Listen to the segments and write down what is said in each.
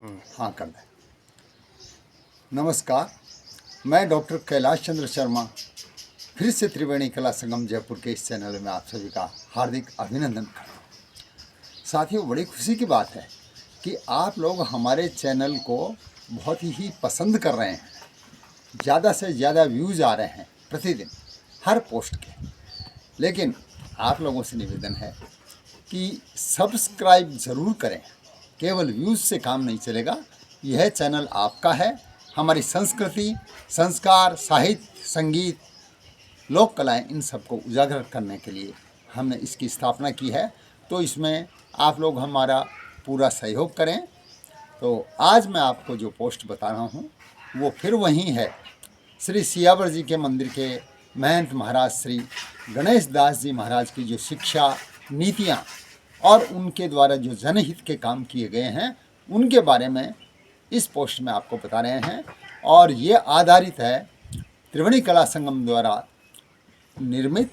हाँ कर दें। नमस्कार, मैं डॉक्टर कैलाश चंद्र शर्मा फिर से त्रिवेणी कला संगम जयपुर के इस चैनल में आप सभी का हार्दिक अभिनंदन करता हूँ। साथियों, बड़ी खुशी की बात है कि आप लोग हमारे चैनल को बहुत ही पसंद कर रहे हैं। ज़्यादा से ज़्यादा व्यूज़ आ रहे हैं प्रतिदिन हर पोस्ट के। लेकिन आप लोगों से निवेदन है कि सब्सक्राइब ज़रूर करें। केवल व्यूज़ से काम नहीं चलेगा। यह चैनल आपका है। हमारी संस्कृति, संस्कार, साहित्य, संगीत, लोक कलाएँ, इन सबको उजागर करने के लिए हमने इसकी स्थापना की है। तो इसमें आप लोग हमारा पूरा सहयोग करें। तो आज मैं आपको जो पोस्ट बता रहा हूँ वो फिर वही है। श्री सियावर जी के मंदिर के महंत महाराज श्री गणेश दास जी महाराज की जो शिक्षा नीतियाँ और उनके द्वारा जो जनहित के काम किए गए हैं उनके बारे में इस पोस्ट में आपको बता रहे हैं। और ये आधारित है त्रिवेणी कला संगम द्वारा निर्मित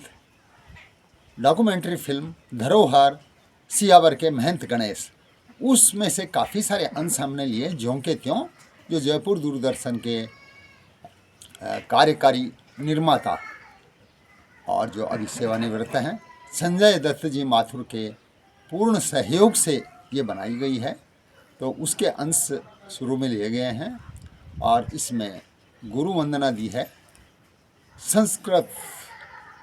डॉक्यूमेंट्री फिल्म धरोहर सियावर के महंत गणेश। उसमें से काफ़ी सारे अंश हमने लिए ज्यों के त्यों, जो जयपुर दूरदर्शन के कार्यकारी निर्माता और जो अभी सेवानिवृत्त हैं संजय दत्त जी माथुर के पूर्ण सहयोग से ये बनाई गई है। तो उसके अंश शुरू में लिए गए हैं और इसमें गुरु वंदना दी है संस्कृत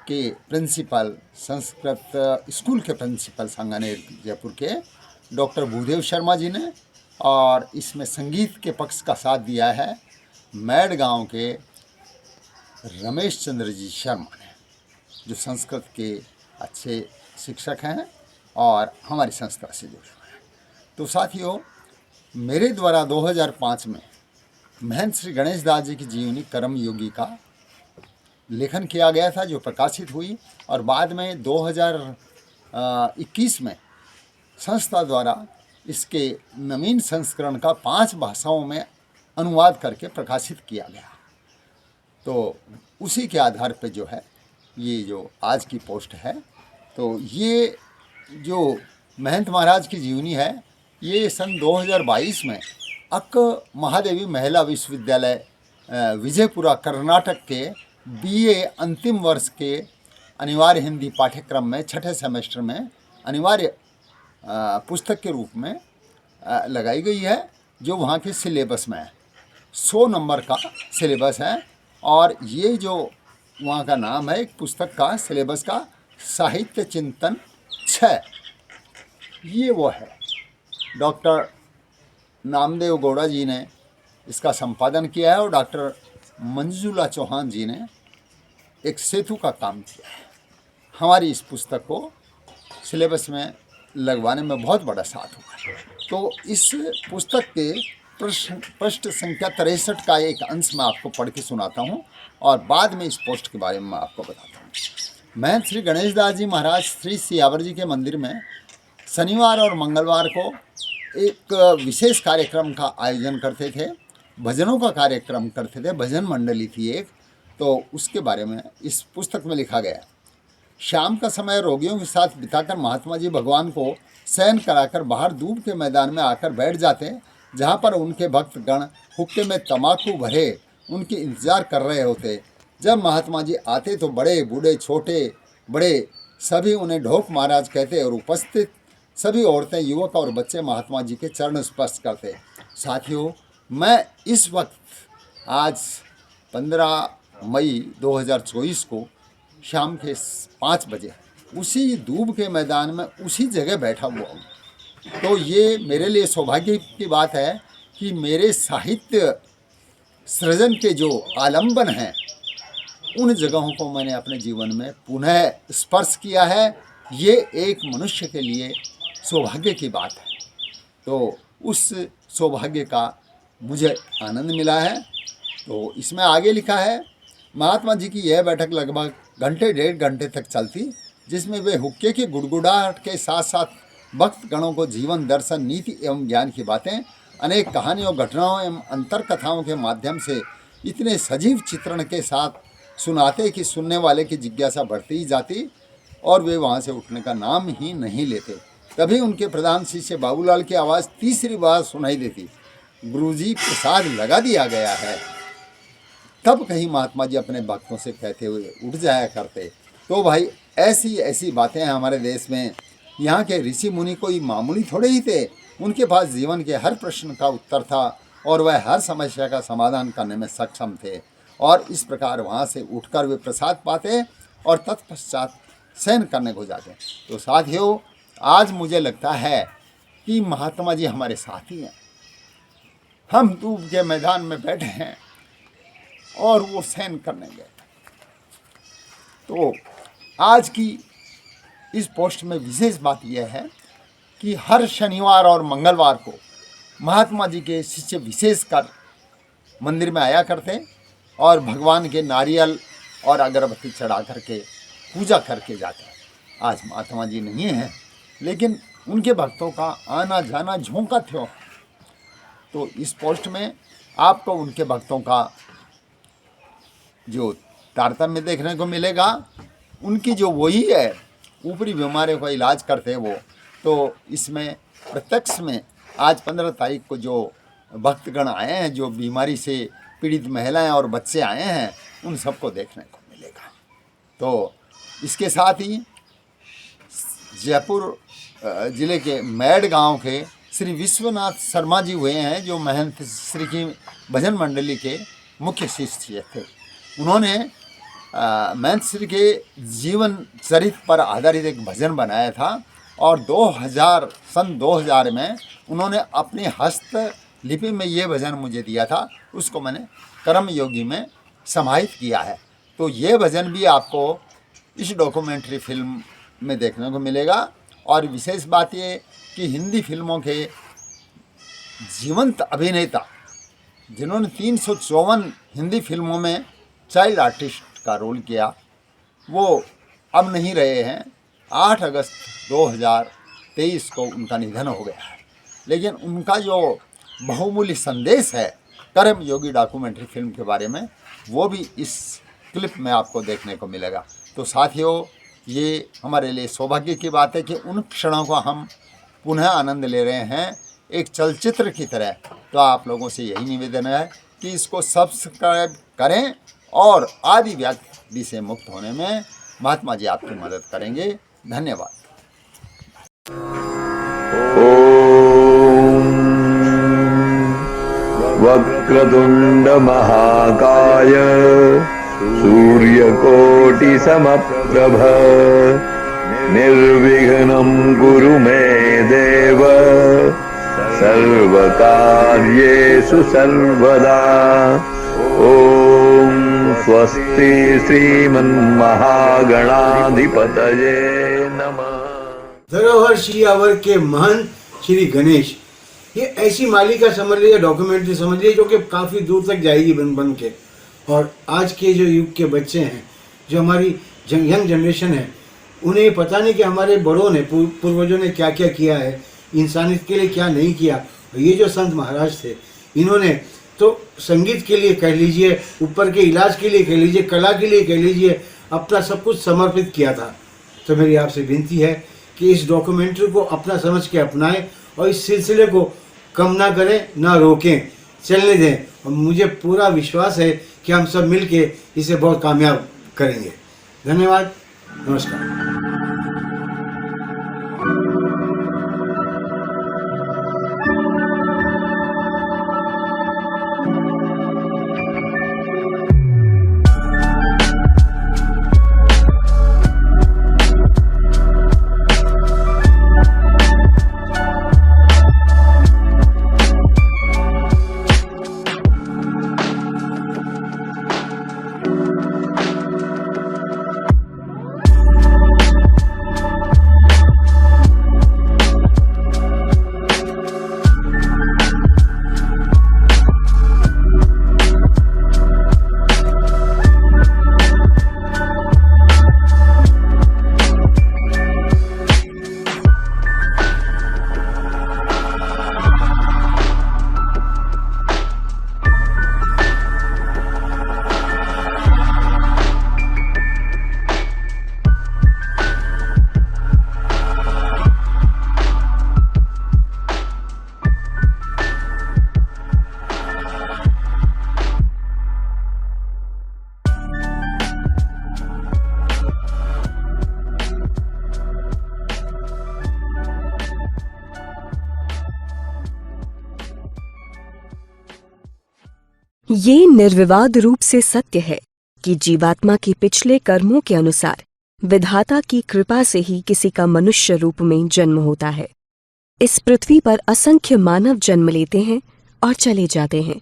के प्रिंसिपल, संस्कृत स्कूल के प्रिंसिपल सांगानेर जयपुर के डॉक्टर भूदेव शर्मा जी ने। और इसमें संगीत के पक्ष का साथ दिया है मैड गांव के रमेश चंद्र जी शर्मा ने, जो संस्कृत के अच्छे शिक्षक हैं और हमारी संस्था से जुड़े हुए हैं। तो साथियों, मेरे द्वारा 2005 में महंत श्री गणेश दास जी की जीवनी कर्म योगी का लेखन किया गया था, जो प्रकाशित हुई। और बाद में 2021 में संस्था द्वारा इसके नवीन संस्करण का 5 भाषाओं में अनुवाद करके प्रकाशित किया गया। तो उसी के आधार पर जो है ये जो आज की पोस्ट है, तो ये जो महंत महाराज की जीवनी है ये सन 2022 में अक्क महादेवी महिला विश्वविद्यालय विजयपुरा कर्नाटक के BA अंतिम वर्ष के अनिवार्य हिंदी पाठ्यक्रम में 6ठे सेमेस्टर में अनिवार्य पुस्तक के रूप में लगाई गई है, जो वहाँ के सिलेबस में है। 100 नंबर का सिलेबस है। और ये जो वहाँ का नाम है एक पुस्तक का सिलेबस का साहित्य चिंतन 6। ये वो है। डॉक्टर नामदेव गौड़ा जी ने इसका संपादन किया है और डॉक्टर मंजुला चौहान जी ने एक सेतु का काम किया है। हमारी इस पुस्तक को सिलेबस में लगवाने में बहुत बड़ा साथ हुआ है। तो इस पुस्तक के पृष्ठ संख्या 63 का एक अंश मैं आपको पढ़ के सुनाता हूँ और बाद में इस पोस्ट के बारे में मैं आपको बताता हूँ। महंत श्री गणेश दास जी महाराज श्री सियावर जी के मंदिर में शनिवार और मंगलवार को एक विशेष कार्यक्रम का आयोजन करते थे। भजनों का कार्यक्रम करते थे, भजन मंडली थी एक। तो उसके बारे में इस पुस्तक में लिखा गया। शाम का समय रोगियों के साथ बिताकर महात्मा जी भगवान को शयन कराकर बाहर दूब के मैदान में आकर बैठ जाते, जहाँ पर उनके भक्तगण हुक्के में तम्बाकू भरे उनकी इंतजार कर रहे होते। जब महात्मा जी आते तो बड़े बूढ़े छोटे बड़े सभी उन्हें ढोक महाराज कहते और उपस्थित सभी औरतें, युवक और बच्चे महात्मा जी के चरण स्पर्श करते। साथियों, मैं इस वक्त आज 15 मई 2024 को शाम के 5 बजे उसी दूब के मैदान में उसी जगह बैठा हुआ हूँ। तो ये मेरे लिए सौभाग्य की बात है कि मेरे साहित्य सृजन के जो आलंबन हैं उन जगहों को मैंने अपने जीवन में पुनः स्पर्श किया है। ये एक मनुष्य के लिए सौभाग्य की बात है। तो उस सौभाग्य का मुझे आनंद मिला है। तो इसमें आगे लिखा है, महात्मा जी की यह बैठक लगभग घंटे 1.5 घंटे तक चलती, जिसमें वे हुक्के की गुड़गुड़ाहट के साथ साथ भक्तगणों को जीवन दर्शन, नीति एवं ज्ञान की बातें, अनेक कहानियों, घटनाओं एवं अंतर कथाओं के माध्यम से इतने सजीव चित्रण के साथ सुनाते कि सुनने वाले की जिज्ञासा बढ़ती ही जाती और वे वहाँ से उठने का नाम ही नहीं लेते। तभी उनके प्रधान शिष्य बाबूलाल की आवाज़ तीसरी बार सुनाई देती, गुरुजी प्रसाद लगा दिया गया है, तब कहीं महात्मा जी अपने भक्तों से कहते हुए उठ जाया करते। तो भाई ऐसी ऐसी बातें हैं हमारे देश में। यहाँ के ऋषि मुनि कोई मामूली थोड़े ही थे, उनके पास जीवन के हर प्रश्न का उत्तर था और वह हर समस्या का समाधान करने में सक्षम थे। और इस प्रकार वहाँ से उठकर वे प्रसाद पाते और तत्पश्चात शयन करने को जाते। तो साथियों, आज मुझे लगता है कि महात्मा जी हमारे साथी हैं। हम धूप के मैदान में बैठे हैं और वो शयन करने गए। तो आज की इस पोस्ट में विशेष बात यह है कि हर शनिवार और मंगलवार को महात्मा जी के शिष्य विशेषकर मंदिर में आया करते और भगवान के नारियल और अगरबत्ती चढ़ा करके पूजा करके जाते हैं। आज महात्मा जी नहीं हैं, लेकिन उनके भक्तों का आना जाना झोंका थो। तो इस पोस्ट में आपको उनके भक्तों का जो तारतम्य देखने को मिलेगा। उनकी जो वही है, ऊपरी बीमारियों का इलाज करते हैं वो। तो इसमें प्रत्यक्ष में आज 15 तारीख को जो भक्तगण आए हैं, जो बीमारी से पीड़ित महिलाएं और बच्चे आए हैं, उन सबको देखने को मिलेगा। तो इसके साथ ही जयपुर ज़िले के मैड गांव के श्री विश्वनाथ शर्मा जी हुए हैं, जो महंत श्री की भजन मंडली के मुख्य शिष्य थे। उन्होंने महंत श्री के जीवन चरित्र पर आधारित एक भजन बनाया था और सन 2000 में उन्होंने अपनी हस्त लिपि में ये भजन मुझे दिया था, उसको मैंने कर्म योगी में समाहित किया है। तो ये भजन भी आपको इस डॉक्यूमेंट्री फिल्म में देखने को मिलेगा। और विशेष बात ये कि हिंदी फिल्मों के जीवंत अभिनेता जिन्होंने 354 हिंदी फिल्मों में चाइल्ड आर्टिस्ट का रोल किया, वो अब नहीं रहे हैं। 8 अगस्त 2023 को उनका निधन हो गया है, लेकिन उनका जो बहुमूल्य संदेश है कर्म योगी डॉक्यूमेंट्री फिल्म के बारे में, वो भी इस क्लिप में आपको देखने को मिलेगा। तो साथियों, ये हमारे लिए सौभाग्य की बात है कि उन क्षणों को हम पुनः आनंद ले रहे हैं एक चलचित्र की तरह। तो आप लोगों से यही निवेदन है कि इसको सब्सक्राइब करें और आदि व्याधि से मुक्त होने में महात्मा जी आपकी मदद करेंगे। धन्यवाद। वक्रतुंड महाकाय सूर्यकोटि समप्रभ निर्विघ्नं कुरु मे देव सर्वकार्येषु सर्वदा। ओम स्वस्ति श्रीमन्महागणाधिपतये नमः। धरोहर शियावर के महंत श्री गणेश, ये ऐसी मालिका समझ लीजिए, डॉक्यूमेंट्री समझ लीजिए, जो कि काफ़ी दूर तक जाएगी बन के। और आज के जो युग के बच्चे हैं, जो हमारी यंग जनरेशन है, उन्हें पता नहीं कि हमारे बड़ों ने, पूर्वजों ने क्या क्या किया है, इंसानियत के लिए क्या नहीं किया। ये जो संत महाराज थे, इन्होंने तो संगीत के लिए कह लीजिए, ऊपर के इलाज के लिए कह लीजिए, कला के लिए कह लीजिए, अपना सब कुछ समर्पित किया था। तो मेरी आपसे विनती है कि इस डॉक्यूमेंट्री को अपना समझ के अपनाएं और इस सिलसिले को कम ना करें, ना रोकें, चलने दें। और मुझे पूरा विश्वास है कि हम सब मिलके इसे बहुत कामयाब करेंगे। धन्यवाद, नमस्कार। ये निर्विवाद रूप से सत्य है कि जीवात्मा के पिछले कर्मों के अनुसार विधाता की कृपा से ही किसी का मनुष्य रूप में जन्म होता है। इस पृथ्वी पर असंख्य मानव जन्म लेते हैं और चले जाते हैं।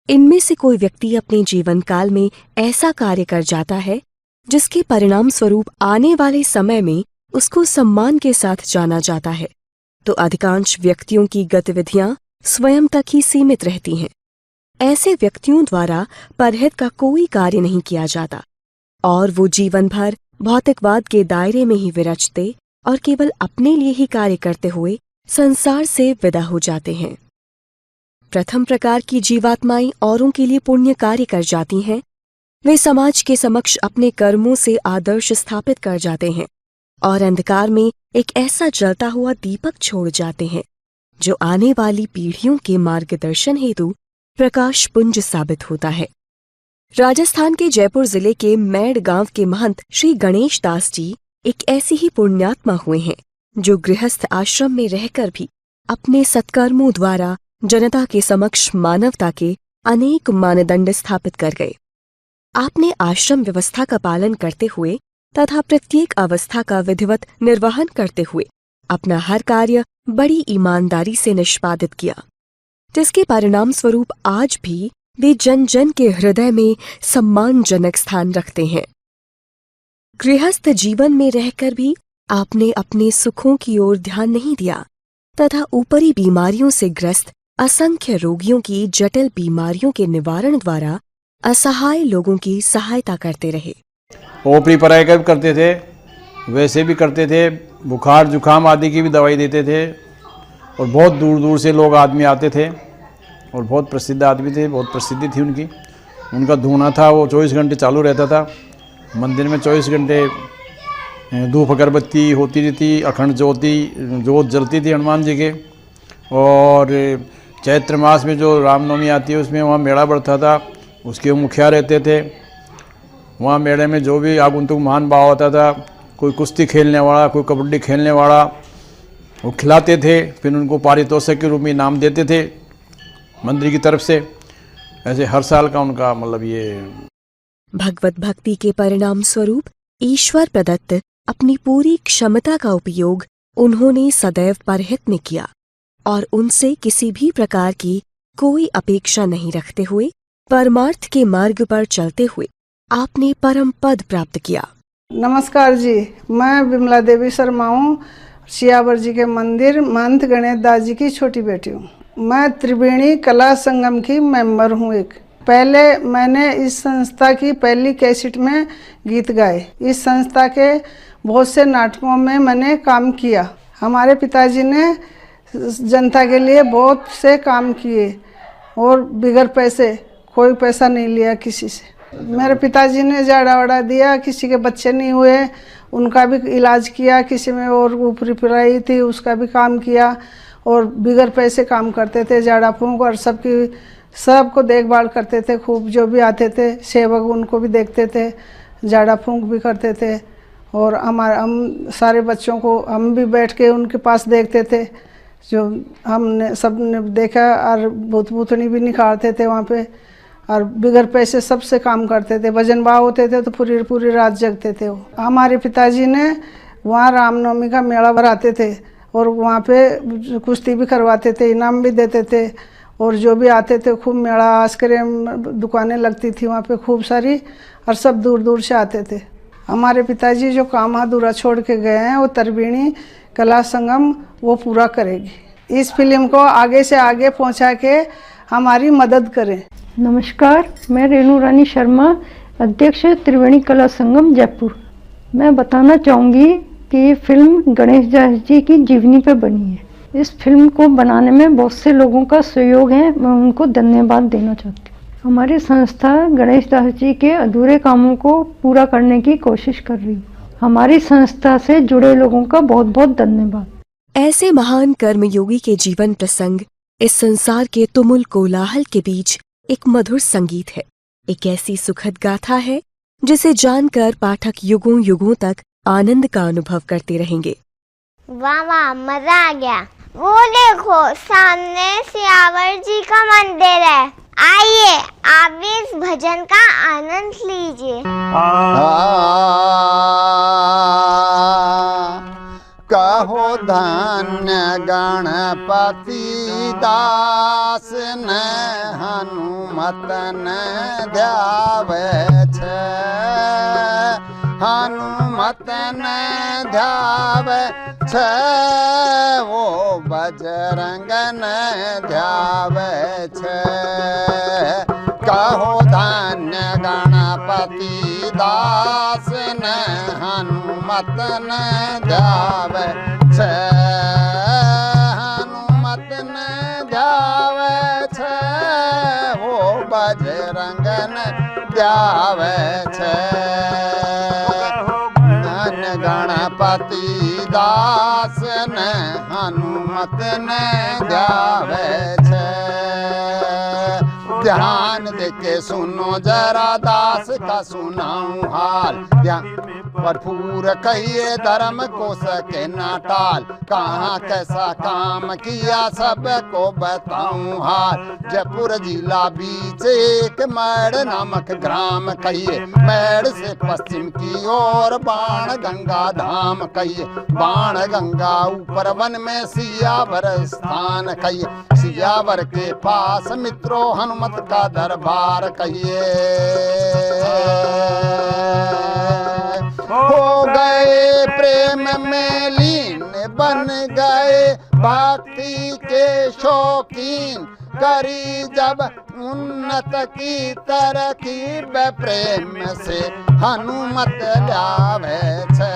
इनमें से कोई व्यक्ति अपने जीवन काल में ऐसा कार्य कर जाता है जिसके परिणाम स्वरूप आने वाले समय में उसको सम्मान के साथ जाना जाता है, तो अधिकांश व्यक्तियों की गतिविधियां स्वयं तक ही सीमित रहती हैं। ऐसे व्यक्तियों द्वारा परहित का कोई कार्य नहीं किया जाता और वो जीवन भर भौतिकवाद के दायरे में ही विरचते और केवल अपने लिए ही कार्य करते हुए संसार से विदा हो जाते हैं। प्रथम प्रकार की जीवात्माएं औरों के लिए पुण्य कार्य कर जाती हैं। वे समाज के समक्ष अपने कर्मों से आदर्श स्थापित कर जाते हैं और अंधकार में एक ऐसा जलता हुआ दीपक छोड़ जाते हैं जो आने वाली पीढ़ियों के मार्गदर्शन हेतु प्रकाश पुंज साबित होता है। राजस्थान के जयपुर जिले के मैड़ गांव के महंत श्री गणेश दास जी एक ऐसी ही पुण्यात्मा हुए हैं जो गृहस्थ आश्रम में रहकर भी अपने सत्कर्मों द्वारा जनता के समक्ष मानवता के अनेक मानदंड स्थापित कर गए। आपने आश्रम व्यवस्था का पालन करते हुए तथा प्रत्येक अवस्था का विधिवत निर्वहन करते हुए अपना हर कार्य बड़ी ईमानदारी से निष्पादित किया, जिसके परिणाम स्वरूप आज भी वे जन जन के हृदय में सम्मानजनक स्थान रखते हैं। गृहस्थ जीवन में रहकर भी आपने अपने सुखों की ओर ध्यान नहीं दिया तथा ऊपरी बीमारियों से ग्रस्त असंख्य रोगियों की जटिल बीमारियों के निवारण द्वारा असहाय लोगों की सहायता करते रहे। ओपरी पराई का भी करते थे, वैसे भी करते थे, बुखार जुखाम आदि की भी दवाई देते थे और बहुत दूर दूर से लोग आदमी आते थे और बहुत प्रसिद्ध आदमी थे, बहुत प्रसिद्धि थी उनकी। उनका धूना था वो 24 घंटे चालू रहता था। मंदिर में 24 घंटे धूप अगरबत्ती होती रहती, अखंड जोत जलती थी हनुमान जी के। और चैत्र मास में जो रामनवमी आती है उसमें वहाँ मेला बढ़ता था, उसके मुखिया रहते थे। वहाँ मेले में जो भी आगुंतुक महान भाव होता था, कोई कुश्ती खेलने वाला, कोई कबड्डी खेलने वाला, वो खिलाते थे, फिर उनको पारितोषिक के रूप में इनाम देते थे मंदिर की तरफ से। ऐसे हर साल का उनका मतलब ये। भगवत भक्ति के परिणाम स्वरूप ईश्वर प्रदत्त अपनी पूरी क्षमता का उपयोग उन्होंने सदैव परहित में किया और उनसे किसी भी प्रकार की कोई अपेक्षा नहीं रखते हुए परमार्थ के मार्ग पर चलते हुए आपने परम पद प्राप्त किया। नमस्कार जी, मैं विमला देवी शर्मा हूँ, सियावर जी के मंदिर महंत गणेश दास जी की छोटी बेटी हूँ। मैं त्रिवेणी कला संगम की मेंबर हूँ। एक पहले मैंने इस संस्था की पहली कैसेट में गीत गाए। इस संस्था के बहुत से नाटकों में मैंने काम किया। हमारे पिताजी ने जनता के लिए बहुत से काम किए और बिगर पैसे, कोई पैसा नहीं लिया किसी से। मेरे पिताजी ने जाड़ा वाड़ा दिया, किसी के बच्चे नहीं हुए उनका भी इलाज किया, किसी में और ऊपरी पिराई थी उसका भी काम किया और बिगर पैसे काम करते थे। जाड़ा फूंक और सबको देखभाल करते थे खूब। जो भी आते थे सेवक उनको भी देखते थे, जाड़ा फूंक भी करते थे और हम सारे बच्चों को हम भी बैठ के उनके पास देखते थे। जो हमने सबने देखा और भूत भूतनी भी निकालते थे वहाँ पे और बिगर पैसे सबसे काम करते थे। भजन भाव होते थे तो पूरी रात जगते थे वो। हमारे पिताजी ने वहाँ रामनवमी का मेला भराते थे और वहाँ पे कुश्ती भी करवाते थे, इनाम भी देते थे और जो भी आते थे खूब मेला, आइसक्रीम दुकानें लगती थी वहाँ पे खूब सारी और सब दूर दूर से आते थे। हमारे पिताजी जो काम अधूरा छोड़ के गए हैं वो त्रिवेणी कला संगम वो पूरा करेगी। इस फिल्म को आगे से आगे पहुँचा के हमारी मदद करें। नमस्कार, मैं रेणु रानी शर्मा, अध्यक्ष त्रिवेणी कला संगम जयपुर। मैं बताना चाहूँगी कि ये फिल्म गणेश दास जी की जीवनी पर बनी है। इस फिल्म को बनाने में बहुत से लोगों का सहयोग है, मैं उनको धन्यवाद देना चाहती हूँ। हमारी संस्था गणेश दास जी के अधूरे कामों को पूरा करने की कोशिश कर रही है। हमारी संस्था से जुड़े लोगों का बहुत बहुत धन्यवाद। ऐसे महान कर्मयोगी के जीवन प्रसंग इस संसार के तुमुल कोलाहल के बीच एक मधुर संगीत है, एक ऐसी सुखद गाथा है जिसे जानकर पाठक युगों युगों तक आनंद का अनुभव करते रहेंगे। वाह वाह, मजा आ गया। वो देखो सामने सियावर जी का मंदिर है, आइए आप भी इस भजन का आनंद लीजिए। कहो धन्य गणपति दास ने हनुमत ने ध्यावे छे, हनुमत ने ध्यावे छे, वो बजरंग ने ध्यावे छे। कहो धन्य गणपति दास ने हनुमत ने ध्यावे छे, हनुमत ने ध्यावे छे, वो बजरंग ने ध्यावे छे। धन्य गणपति दास ने हनुमत ने ध्यावे छे। ध्यान देके सुनो जरा दास का सुनाऊं हाल, भरपूर कहिए धर्म को सके ना टाल, कहाँ कैसा काम किया सबको बताऊं हाल। जयपुर जिला बीच एक मैड़ नामक ग्राम कहिए, मैड़ से पश्चिम की ओर बाण गंगा धाम कहिए, बाण गंगा ऊपर वन में सियावर स्थान कहिए, सियावर के पास मित्रों हनुमत का दरबार कहिए। हो गए प्रेम में लीन, बन गए भक्ति के शौकीन, करी जब उन्नत की तरकीब, प्रेम से हनुमत लावे छे।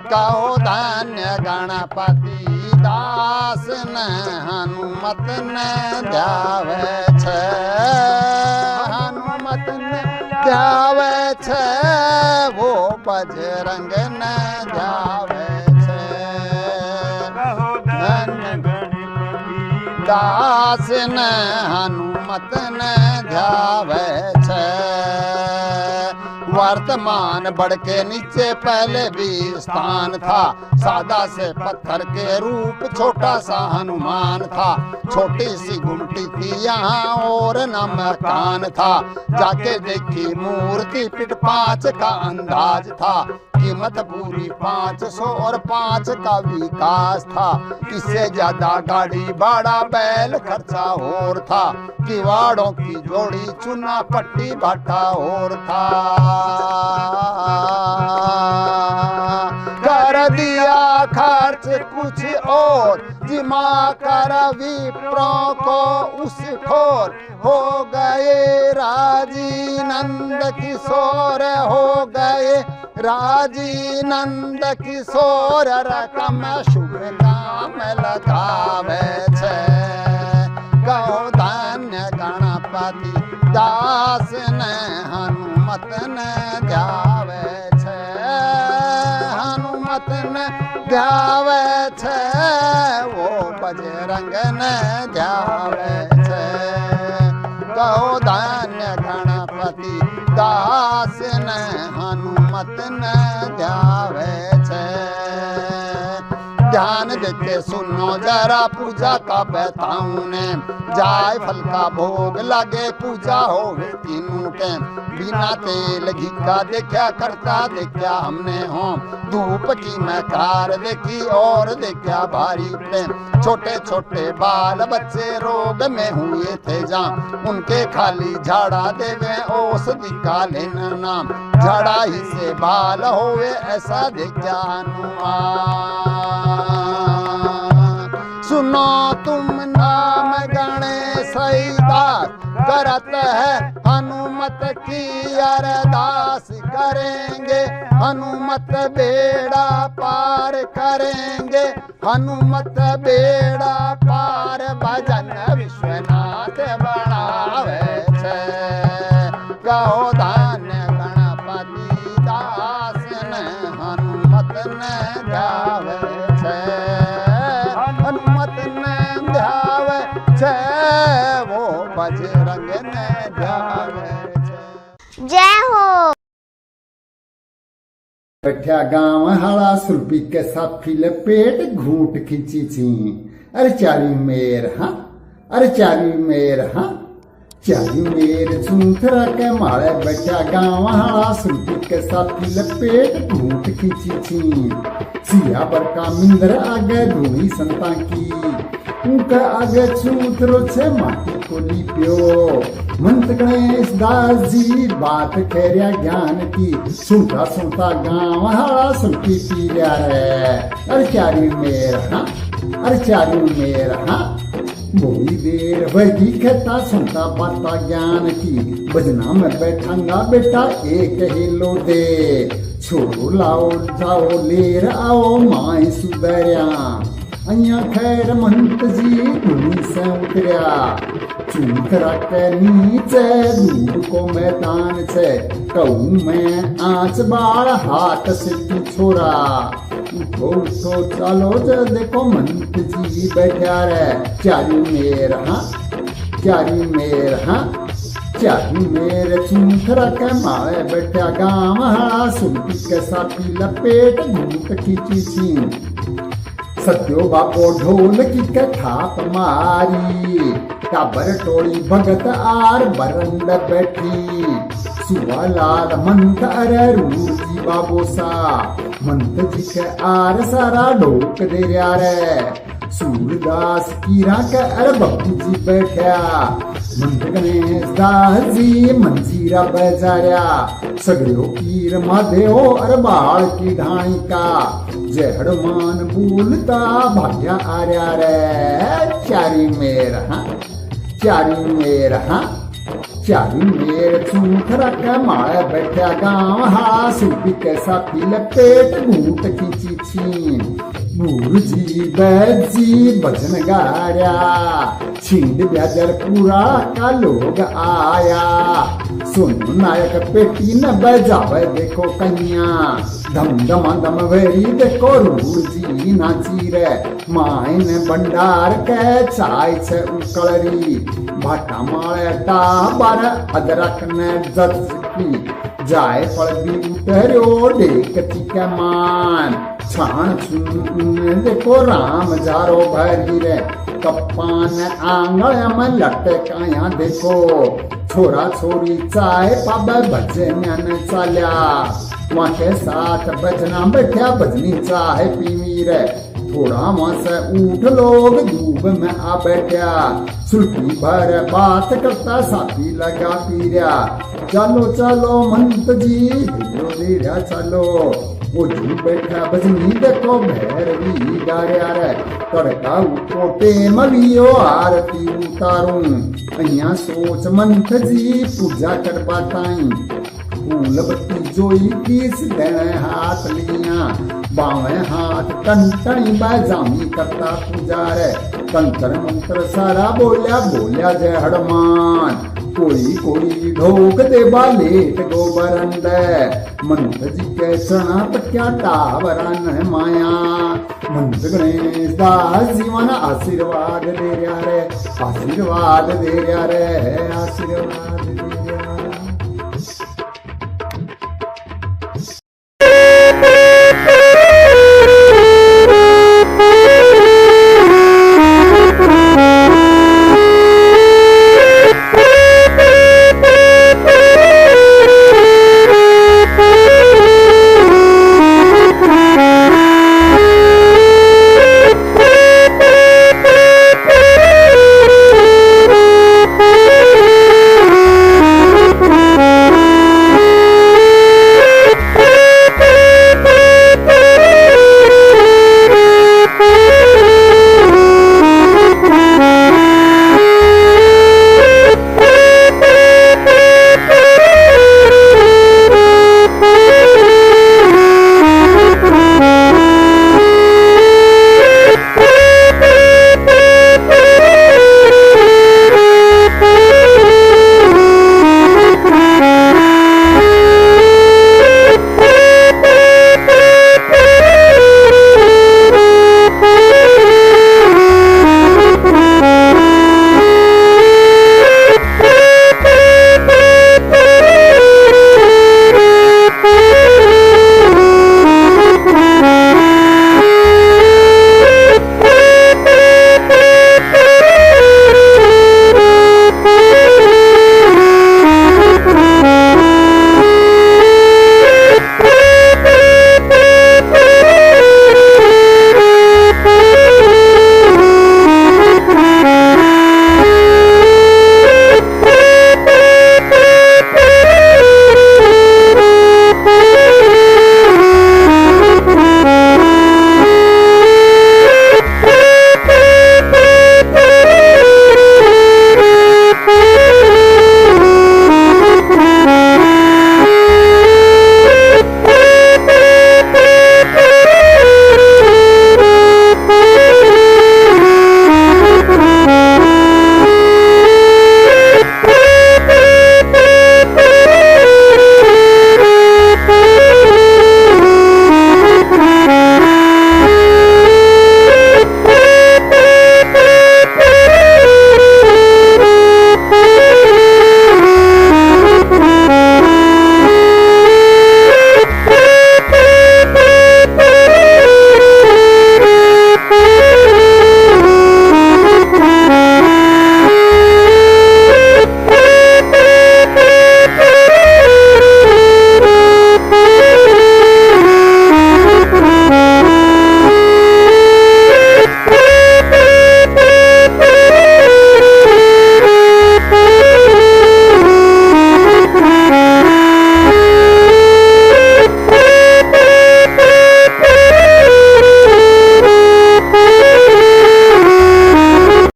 कहो धन्य गणपति दास ने हनुमत ने ध्यावे छे, हनुमत ने ध्यावे छे, वो बजरंग ने ध्यावे छे। धन्य दास ने हनुमत ने ध्यावे छे। वर्तमान बढ़ के नीचे पहले भी स्थान था, सादा से पत्थर के रूप छोटा सा हनुमान था, छोटी सी गुमटी थी यहाँ और न मकान था, जाके देखी मूर्ति पिट 5 का अंदाज था, कीमत पूरी 500 और 5 का विकास था, इससे ज्यादा गाड़ी भाड़ा बैल खर्चा और था, किवाड़ों की जोड़ी चुना पट्टी भाटा और था। कर दिया खर्च कुछ और, जिमा कर विप्रों को उस ठोर, हो गए राजी नंद किशोर, हो गए राजी नंद किशोर, रकम शुभ काम लगावे छे। कहो धन्य गणपति दास ने हनुमत ने ध्यावे छे, हनुमत ने ध्यावे छे, वो बजरंग ने ध्यावे छे। कहो धन्य गणपति दास ने हनुमत ने ध्यावे छे। ध्यान देके सुनो जरा पूजा का बताऊं ने, जाय फल का भोग लगे पूजा होवे तीनों के, बिना तेल घी का देखा करता देखा हमने हो, धूप की मैकार देखी और देखा भारी प्रेम, छोटे छोटे बाल बच्चे रोग में हुए थे जहाँ, उनके खाली झाड़ा देवे औषधि का लेना नाम, झाड़ा ही से बाल होवे ऐसा देखा हनुमान। सुनो तुम नाम गणेश दास, करत है हनुमत की अरदास, करेंगे हनुमत बेड़ा पार करेंगे, हनुमत बेड़ा पार, भजन विश्वनाथ बढ़ावे छे। कहो धन्य गणपति दास ने हनुमत ने ध्यावे छे, हनुमत ने ध्यावे छे, वो बजरंग ने ध्यावे छे। जय हो। बैठा गाँव हड़ा सुरपी के साथ फिले पेट घूट खींची छी, अरे चारी मेर हाँ, अरे चारी मेर हाँ, चारी मेरे चूंथरा के मारे बैठा गाँव हाड़ा सुनती के साथी लपेट घूट खींची थी सिया बरका मिंदर आगे धोनी संता की उनका आगे चूंथरो छे माटी को लिप्यो मंत गणेश दास जी बात करिया ज्ञान की सुनता सुनता गाँव हाड़ा सुनती पी लिया रे अरे चारी मेरा अरे चारी मेरा बोली देर वही कहता सुनता बाता ज्ञान की बजना में बैठांगा बेटा एक हिलो दे छोड़ो लाओ जाओ लेर आओ माए सुधरिया अया खैर मंत जी धुनी से उतरिया चूथरा के नीचे दूर को मैदान से कहूँ मैं आंच बाढ़ हाथ से तू छोरा उठो उठो चलो जो देखो मंत जी बैठा रे चारी मेरा चारी मेरे चूथरा के माए बैठा गाँव हाड़ा सुनती के साथी लपेट घूट खींची छी सत्यो बापो ढोल की थाप मारी टाबर टोली भगत आर बरंड बैठी सुवा लाल मंत अरे रूजी बाबो सा मंत जी के आर सारा ढोक दे रहा रे सूरदास कीरा के अरे बब्बू जी बैठा मंत गणेश दास जी मंजीरा बजाया सगड़ो पीर महादेव अरे बाल की ढाणी का जहड़मान बोलता भाग्या आर्या रे चारी मेर चूथरा के माए बैठा गाँव हाड़ा सुपी के साथी लपेट घूट खींची छी बूरजी बैजी भजन गाया छिंड ब्याजर पूरा का लोग आया सुनो नायक पेटी न बजावे देखो कन्या धम धम धम वेरी देखो रूरजी नाची रे माय ने भंडार के चाय से उकलरी भाटा माळे टाबर अदरक ने जज की जाए फल भी उतरो देख के मान छान छून देखो राम जारो भरी रे कप्पान आंगल में लटकाया देखो छोरा छोरी चाय पाबे भजन चाल्या वहाँ के साथ बजना बैठा भजनी चाय पीवी रे थोड़ा वहाँ से उठ लोग धूप में आ बैठा सुल्फी भर बात करता साथी लगा पी रहा चलो चलो मंत जी हिलो दे रहा चलो वो जी बैठा भजनी देखो भैरवी गा रहा रे तड़का उठोटे मलियो आरती उतारूं अहिया सोच मंत जी पूजा कर पाताई फूल बत्ती जोई किस देने हाथ लिया बावे हाथ कंटनी बाजामी करता पूजा रे तंत्र मंत्र सारा बोलिया जय हनुमान कोई ढोक दे लेट गोबरंद मंत जी के चना क्या टावरन है माया मंत गणेश दास जीवन आशीर्वाद दे रहा रे आशीर्वाद